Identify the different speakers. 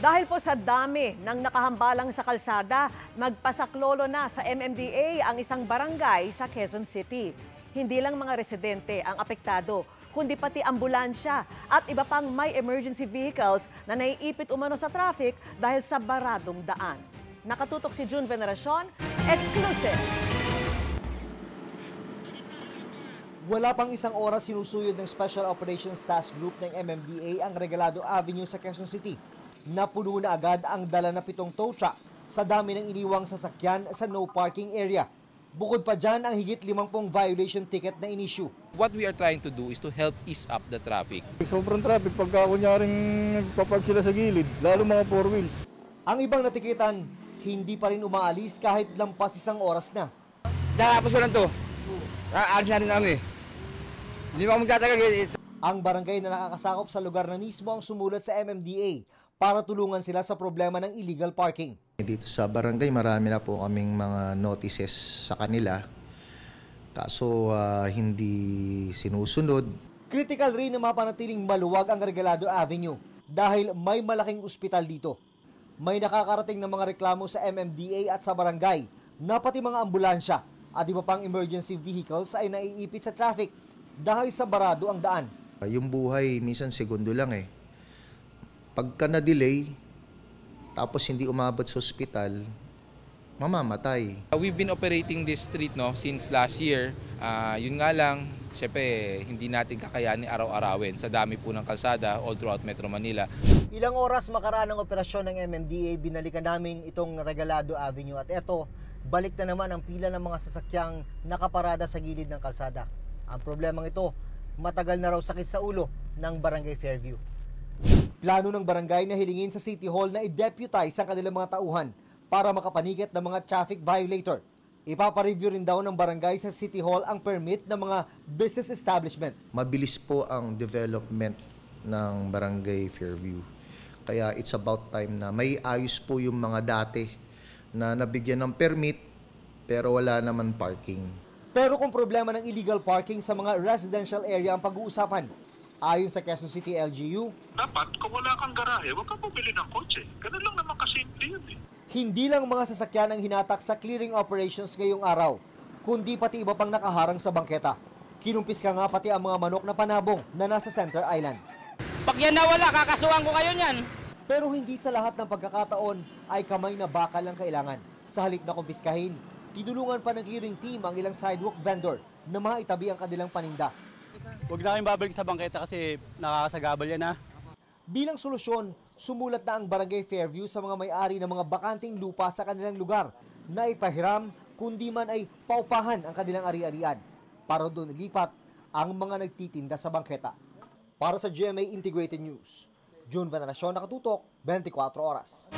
Speaker 1: Dahil po sa dami ng nakahambalang sa kalsada, magpasaklolo na sa MMDA ang isang barangay sa Quezon City. Hindi lang mga residente ang apektado, kundi pati ambulansya at iba pang may emergency vehicles na naiipit umano sa traffic dahil sa baradong daan. Nakatutok si June Veneracion, exclusive.
Speaker 2: Wala pang isang oras sinusuyod ng Special Operations Task Group ng MMDA ang Regalado Avenue sa Quezon City. Napuno na agad ang dala na 7 tow truck sa dami ng iniwang sasakyan sa no parking area. Bukod pa dyan ang higit 50 violation ticket na in-issue.
Speaker 3: What we are trying to do is to help ease up the traffic.
Speaker 4: Sobrang traffic pagka kunyaring nagpapark sila sa gilid, lalo mga 4 wheels.
Speaker 2: Ang ibang natikitan, hindi pa rin umaalis kahit lampas isang oras na.
Speaker 5: Tapos ko lang to. Aalis na rin namin. Hindi ba magtatagal.
Speaker 2: Ang barangay na nakakasakop sa lugar na mismo ang sumulat sa MMDA para tulungan sila sa problema ng illegal parking.
Speaker 6: Dito sa barangay, marami na po kaming mga notices sa kanila. Kaso hindi sinusunod.
Speaker 2: Critical rin na mapanatiling maluwag ang Regalado Avenue dahil may malaking ospital dito. May nakakarating ng mga reklamo sa MMDA at sa barangay na pati mga ambulansya at iba pang emergency vehicles ay naiipit sa traffic dahil sa barado ang daan.
Speaker 6: Yung buhay minsan segundo lang eh. Pagka na-delay, tapos hindi umabot sa ospital, mamamatay.
Speaker 3: We've been operating this street since last year. Yun nga lang, syempre hindi natin kakayanin araw-arawin sa dami po ng kalsada all throughout Metro Manila.
Speaker 2: Ilang oras makaraan ng operasyon ng MMDA, binalikan namin itong Regalado Avenue at eto, balik na naman ang pila ng mga sasakyang nakaparada sa gilid ng kalsada. Ang problemang ito, matagal na raw sakit sa ulo ng Barangay Fairview. Plano ng barangay na hilingin sa City Hall na i-deputize ang kanilang mga tauhan para makapanigit ng mga traffic violator. Ipapareview rin daw ng barangay sa City Hall ang permit ng mga business establishment.
Speaker 6: Mabilis po ang development ng Barangay Fairview. Kaya it's about time na may ayos po yung mga dati na nabigyan ng permit pero wala naman parking.
Speaker 2: Pero kung problema ng illegal parking sa mga residential area ang pag-uusapan, ayon sa Quezon City LGU,
Speaker 7: dapat kung wala kang garahe, huwag kang bumili ng kotse. Ganun lang naman kasimple yun eh.
Speaker 2: Hindi lang mga sasakyan ang hinatak sa clearing operations ngayong araw, kundi pati iba pang nakaharang sa bangketa. Kinumpis ka nga pati ang mga manok na panabong na nasa Center Island.
Speaker 5: Pag yan nawala, kakasuhan ko kayo niyan.
Speaker 2: Pero hindi sa lahat ng pagkakataon ay kamay na bakal ang kailangan. Sa halip na kumpiskahin, tinulungan pa ng clearing team ang ilang sidewalk vendor na maitabi ang kanilang paninda.
Speaker 4: Huwag na kayong babalik sa bangketa kasi nakakasagabal yan ha.
Speaker 2: Bilang solusyon, sumulat na ang Barangay Fairview sa mga may-ari ng mga bakanting lupa sa kanilang lugar na ipahiram kundi man ay paupahan ang kanilang ari-arian para doon ilipat ang mga nagtitinda sa bangketa. Para sa GMA Integrated News, June Veneracion, nakatutok, 24 oras.